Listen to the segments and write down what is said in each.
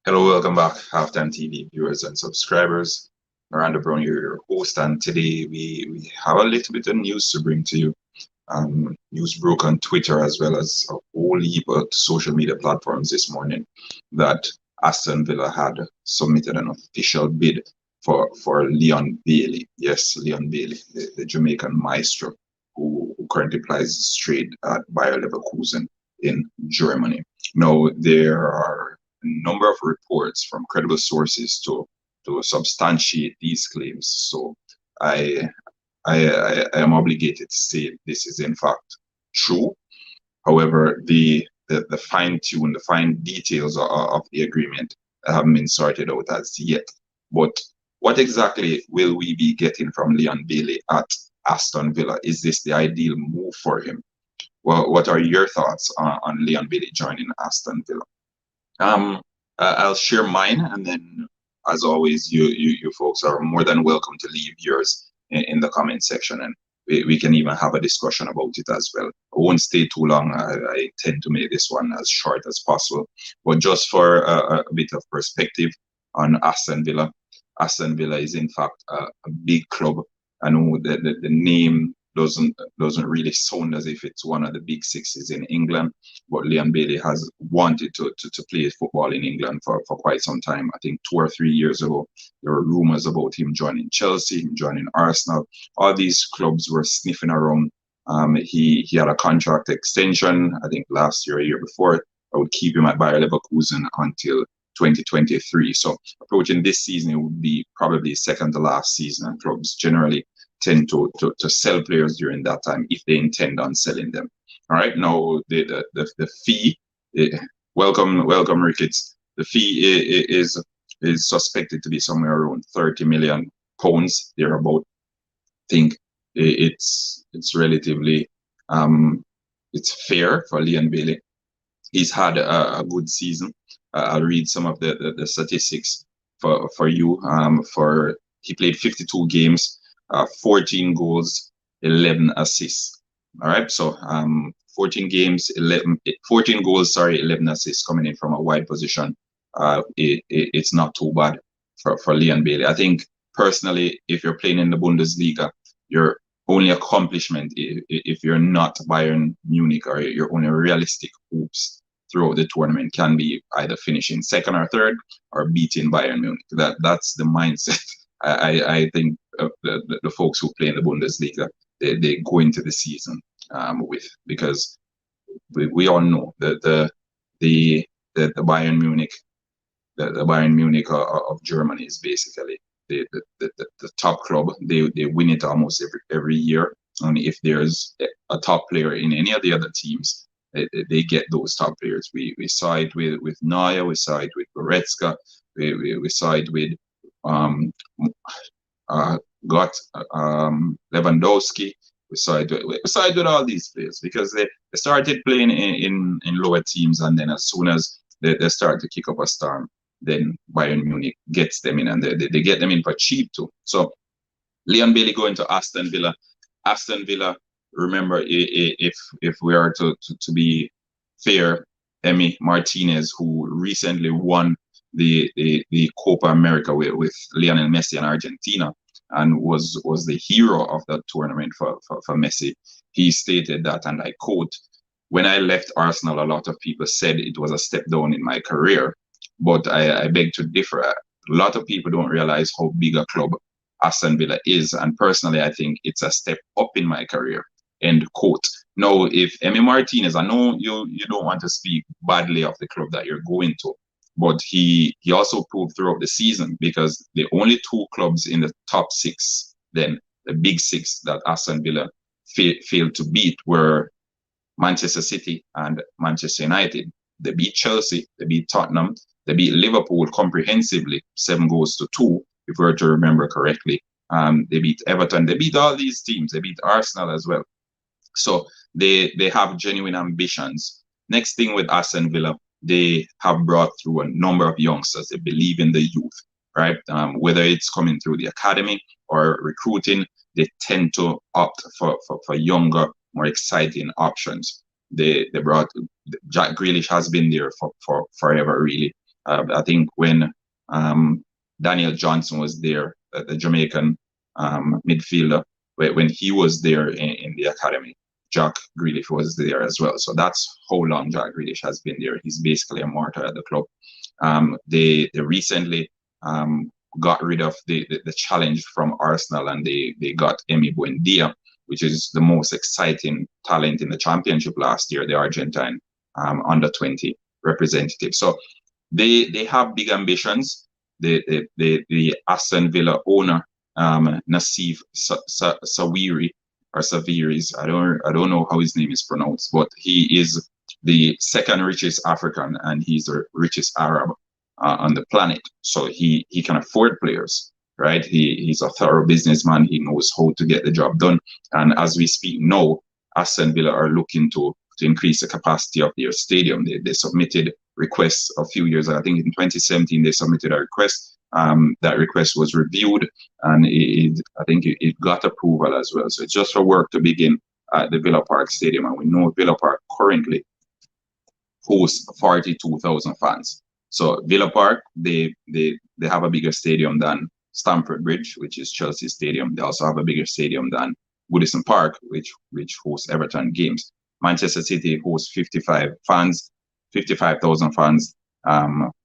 Hello, welcome back, Halftime TV viewers and subscribers. Miranda Brown here, your host, and today we have a little bit of news to bring to you. News broke on Twitter as well as a whole heap of social media platforms this morning that Aston Villa had submitted an official bid for Leon Bailey. Yes, Leon Bailey, the Jamaican maestro who currently plays straight at Bayer Leverkusen in Germany. Now, there are a number of reports from credible sources to substantiate these claims. So I I am obligated to say this is in fact true. However, the fine tune, the fine details of the agreement haven't been sorted out as yet. But what exactly will we be getting from Leon Bailey at Aston Villa? Is this the ideal move for him? Well, what are your thoughts on Leon Bailey joining Aston Villa? Um, I'll share mine, and then, as always, you folks are more than welcome to leave yours in the comment section, and we can even have a discussion about it as well. I won't stay too long. I tend to make this one as short as possible, but just for a bit of perspective on Aston Villa. Aston Villa is in fact a big club. I know the name doesn't really sound as if it's one of the big sixes in England, but Leon Bailey has wanted to play football in England for quite some time. I think 2 or 3 years ago, there were rumors about him joining Chelsea, him joining Arsenal. All these clubs were sniffing around. He had a contract extension, I think last year, a year before. I would keep him at Bayer Leverkusen until 2023. So approaching this season, it would be probably second to last season, and clubs generally tend to sell players during that time if they intend on selling them. All right, now the fee, eh, welcome Ricketts. The fee is suspected to be somewhere around 30 million pounds thereabout. Think it's relatively it's fair for Leon Bailey. He's had a good season. I'll read some of the statistics for you. For he played 52 games, 14 goals, 11 assists. All right, so 14 games, 14 goals, sorry, 11 assists coming in from a wide position. It's not too bad for Leon Bailey. I think personally, if you're playing in the Bundesliga, your only accomplishment, if you're not Bayern Munich, or your only realistic hopes throughout the tournament can be either finishing second or third or beating Bayern Munich. That's the mindset. I think the folks who play in the Bundesliga, they go into the season with, because we all know the Bayern Munich, the Bayern Munich of Germany is basically the top club. They win it almost every year. And if there's a top player in any of the other teams, they get those top players. We saw it with Neuer, we saw it with Goretzka, we saw it with um, got Lewandowski. We saw it with all these players because they started playing in lower teams, and then as soon as they start to kick up a storm, then Bayern Munich gets them in, and they get them in for cheap too. So Leon Bailey going to Aston Villa. Aston Villa, remember, if we are to be fair, Emi Martinez, who recently won the Copa America with Lionel Messi and Argentina, and was the hero of that tournament for Messi, he stated that, and I quote, "When I left Arsenal, a lot of people said it was a step down in my career, but I beg to differ. A lot of people don't realize how big a club Aston Villa is, and personally, I think it's a step up in my career." End quote. Now, if Emi Martinez, I know you don't want to speak badly of the club that you're going to, but he also proved throughout the season, because the only two clubs in the top six, then the big six, that Aston Villa failed to beat were Manchester City and Manchester United. They beat Chelsea, they beat Tottenham, they beat Liverpool comprehensively, 7 goals to 2, if we were to remember correctly. They beat Everton, they beat all these teams, they beat Arsenal as well. So they have genuine ambitions. Next thing with Aston Villa, they have brought through a number of youngsters. They believe in the youth, right? Whether it's coming through the academy or recruiting, they tend to opt for younger, more exciting options. They brought Jack Grealish, has been there for forever, really. I think when Daniel Johnson was there, the Jamaican midfielder, when he was there in the academy, Jack Grealish was there as well. So that's how long Jack Grealish has been there. He's basically a martyr at the club. They recently got rid of the challenge from Arsenal, and they got Emi Buendia, which is the most exciting talent in the championship last year, the Argentine under 20 representative. So they have big ambitions. The Aston Villa owner, Nassif Sawiri or Saviris, I don't know how his name is pronounced, but he is the second richest African, and he's the richest Arab on the planet. So he can afford players, right? He's a thorough businessman. He knows how to get the job done. And as we speak now, Aston Villa are looking to increase the capacity of their stadium. They submitted requests a few years ago. I think in 2017 they submitted a request. That request was reviewed, and I think it got approval as well. So it's just for work to begin at the Villa Park Stadium, and we know Villa Park currently hosts 42,000 fans. So Villa Park, they have a bigger stadium than Stamford Bridge, which is Chelsea Stadium. They also have a bigger stadium than Goodison Park, which hosts Everton games. Manchester City hosts 55,000 fans.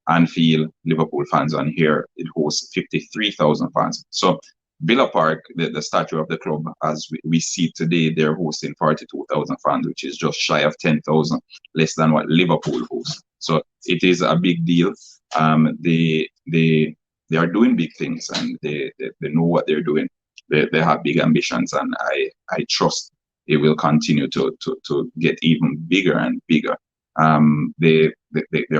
Anfield, Liverpool fans on here, it hosts 53,000 fans. So Villa Park, the statue of the club, as we see today, they're hosting 42,000 fans, which is just shy of 10,000, less than what Liverpool hosts. So it is a big deal. They are doing big things, and they know what they're doing. They have big ambitions, and I trust it will continue to get even bigger and bigger. They're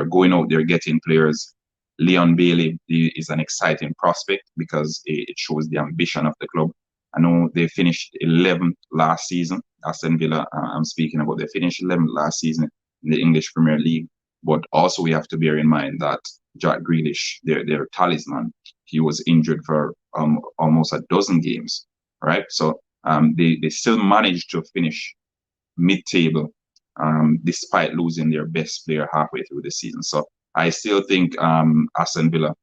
going out there getting players. Leon Bailey is an exciting prospect because it shows the ambition of the club. I know they finished 11th last season. Aston Villa, I'm speaking about, they finished 11th last season in the English Premier League. But also we have to bear in mind that Jack Grealish, their talisman, he was injured for almost a dozen games, right? So they still managed to finish mid-table despite losing their best player halfway through the season. So I still think Aston Villa,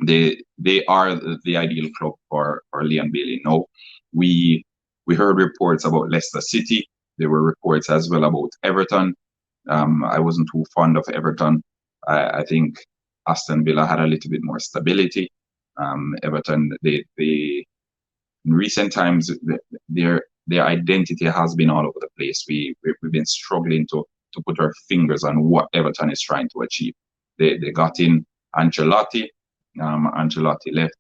they are the ideal club for Leon Bailey. Now, we heard reports about Leicester City. There were reports as well about Everton. I wasn't too fond of Everton. I think Aston Villa had a little bit more stability. Everton, they in recent times, their identity has been all over the place. We've been struggling to put our fingers on what Everton is trying to achieve. They got in Ancelotti. Ancelotti left.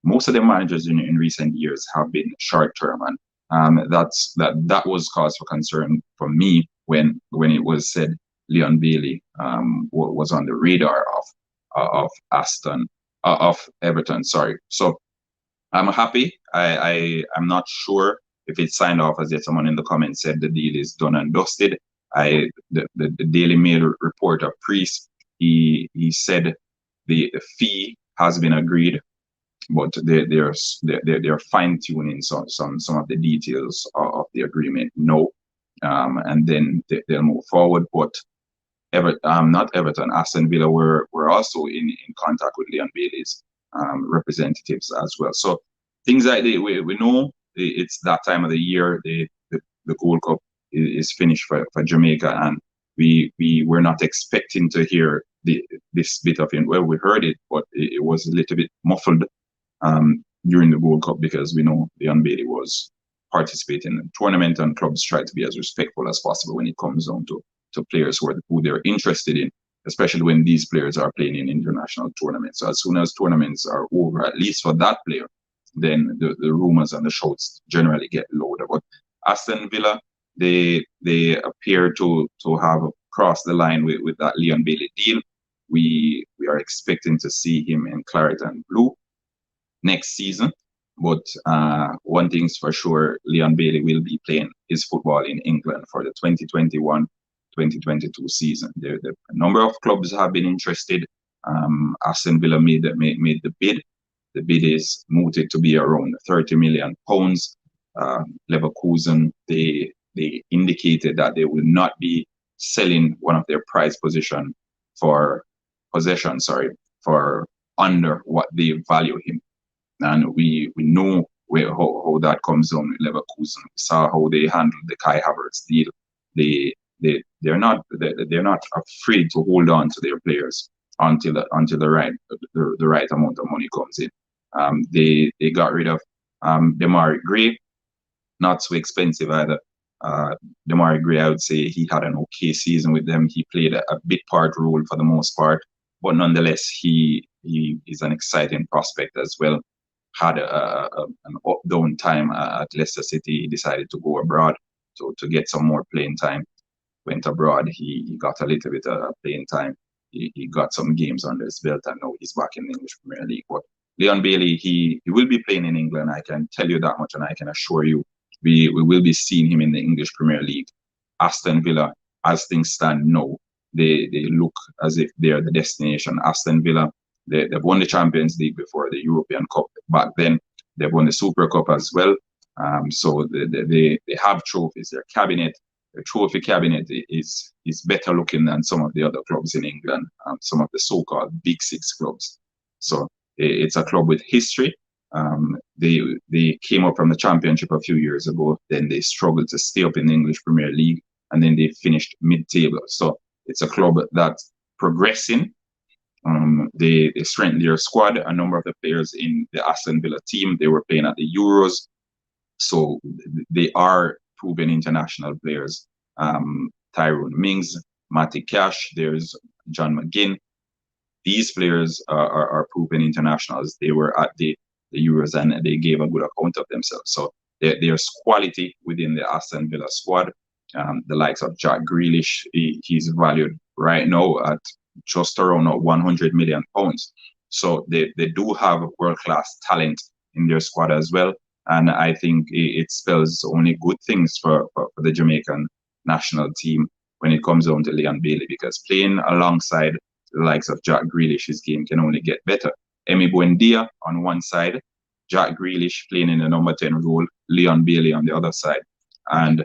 Most of the managers in recent years have been short term, and that was cause for concern for me when it was said Leon Bailey was on the radar of Everton. Sorry. So I'm happy. I'm not sure if it's signed off as yet. Someone in the comments said the deal is done and dusted. The Daily Mail reporter Priest, he said the fee has been agreed, but they're fine tuning some of the details of the agreement. No, and then they'll move forward. But not Everton, Aston Villa were also in contact with Leon Bailey's representatives as well. So things like that, we know it's that time of the year. The Gold Cup is finished for Jamaica, and we were not expecting to hear this bit of it. Well, we heard it, but it was a little bit muffled during the Gold Cup, because we know Leon Bailey was participating in the tournament, and clubs try to be as respectful as possible when it comes down to players who they're interested in, especially when these players are playing in international tournaments. So as soon as tournaments are over, at least for that player, then the rumors and the shouts generally get louder. But Aston Villa, they appear to have crossed the line with that Leon Bailey deal. We are expecting to see him in claret and blue next season. But one thing's for sure, Leon Bailey will be playing his football in England for the 2021-2022 season. A number of clubs have been interested. Aston Villa made the bid. The bid is mooted to be around £30 million. Leverkusen, they indicated that they will not be selling one of their prize position for possession, sorry, for under what they value him. And we know how that comes down with Leverkusen. We saw how they handled the Kai Havertz deal. They're not afraid to hold on to their players until the right amount of money comes in. They got rid of Demarai Gray, not so expensive either. Demarai Gray, I would say he had an okay season with them. He played a big part role for the most part, but nonetheless, he is an exciting prospect as well. Had an up-down time at Leicester City. He decided to go abroad to get some more playing time. Went abroad. He got a little bit of playing time. He got some games under his belt, and now he's back in the English Premier League. But Leon Bailey, he will be playing in England. I can tell you that much, and I can assure you we will be seeing him in the English Premier League. Aston Villa, as things stand now, they look as if they're the destination. Aston Villa, they've won the Champions League before, the European Cup back then. They've won the Super Cup as well. So they have trophies. Their trophy cabinet is better looking than some of the other clubs in England, some of the so-called Big Six clubs. So it's a club with history. They came up from the Championship a few years ago. Then they struggled to stay up in the English Premier League, and then they finished mid-table. So it's a club that's progressing. They strengthened their squad. A number of the players in the Aston Villa team, they were playing at the Euros. So they are proven international players. Tyrone Mings, Matty Cash, there's John McGinn. These players are proven internationals. They were at the Euros and they gave a good account of themselves. So there's quality within the Aston Villa squad. The likes of Jack Grealish, he's valued right now at just around £100 million. So they do have world-class talent in their squad as well. And I think it spells only good things for the Jamaican national team when it comes down to Leon Bailey, because playing alongside the likes of Jack Grealish, his game can only get better. Emi Buendia on one side, Jack Grealish playing in the number 10 role, Leon Bailey on the other side, and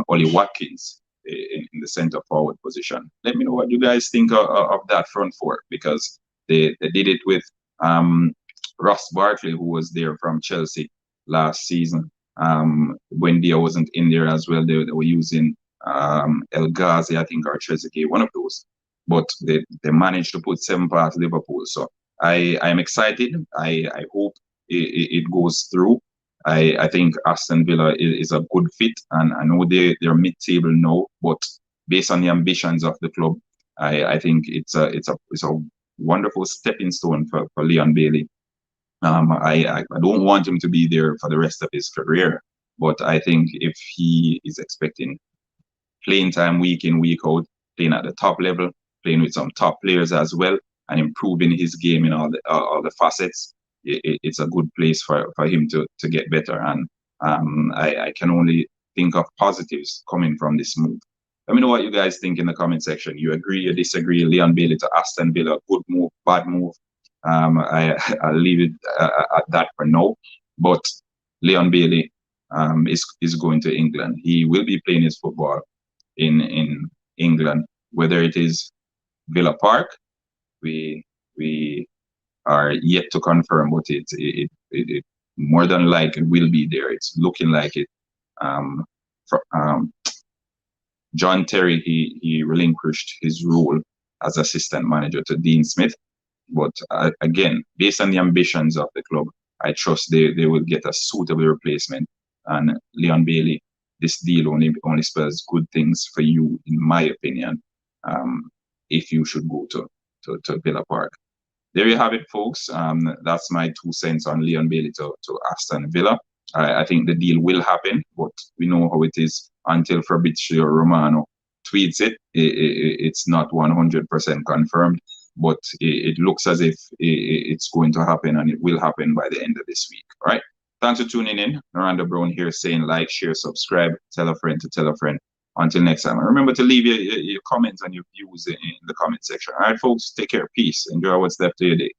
Ollie Watkins in the centre forward position. Let me know what you guys think of that front four, because they did it with Ross Barkley, who was there from Chelsea last season. Buendia wasn't in there as well. They were using El Ghazi, I think, or Trezeguet, one of those. But they managed to put 7 past Liverpool. So I'm excited. I hope it goes through. I think Aston Villa is a good fit, and I know they're mid-table now, but based on the ambitions of the club, I think it's a wonderful stepping stone for Leon Bailey. I don't want him to be there for the rest of his career, but I think if he is expecting playing time week in, week out, playing at the top level, playing with some top players as well, and improving his game in all the facets, it's a good place for him to get better. And I can only think of positives coming from this move. Let me know what you guys think in the comment section. You agree, you disagree? Leon Bailey to Aston Villa, good move, bad move? I'll leave it at that for now. But Leon Bailey is going to England. He will be playing his football in England, whether it is Villa Park. We are yet to confirm, but it more than likely will be there. It's looking like it. John Terry, he relinquished his role as assistant manager to Dean Smith. But again, based on the ambitions of the club, I trust they will get a suitable replacement. And Leon Bailey, this deal only spells good things for you, in my opinion, if you should go to Villa Park. There you have it, folks. That's my 2 cents on Leon Bailey to Aston Villa. I think the deal will happen, but we know how it is. Until Fabrizio Romano tweets it, it's not 100% confirmed. But it looks as if it's going to happen, and it will happen by the end of this week. All right. Thanks for tuning in. Miranda Brown here saying like, share, subscribe, tell a friend to tell a friend. Until next time. And remember to leave your comments and your views in the comment section. All right, folks. Take care. Peace. Enjoy what's left of your day.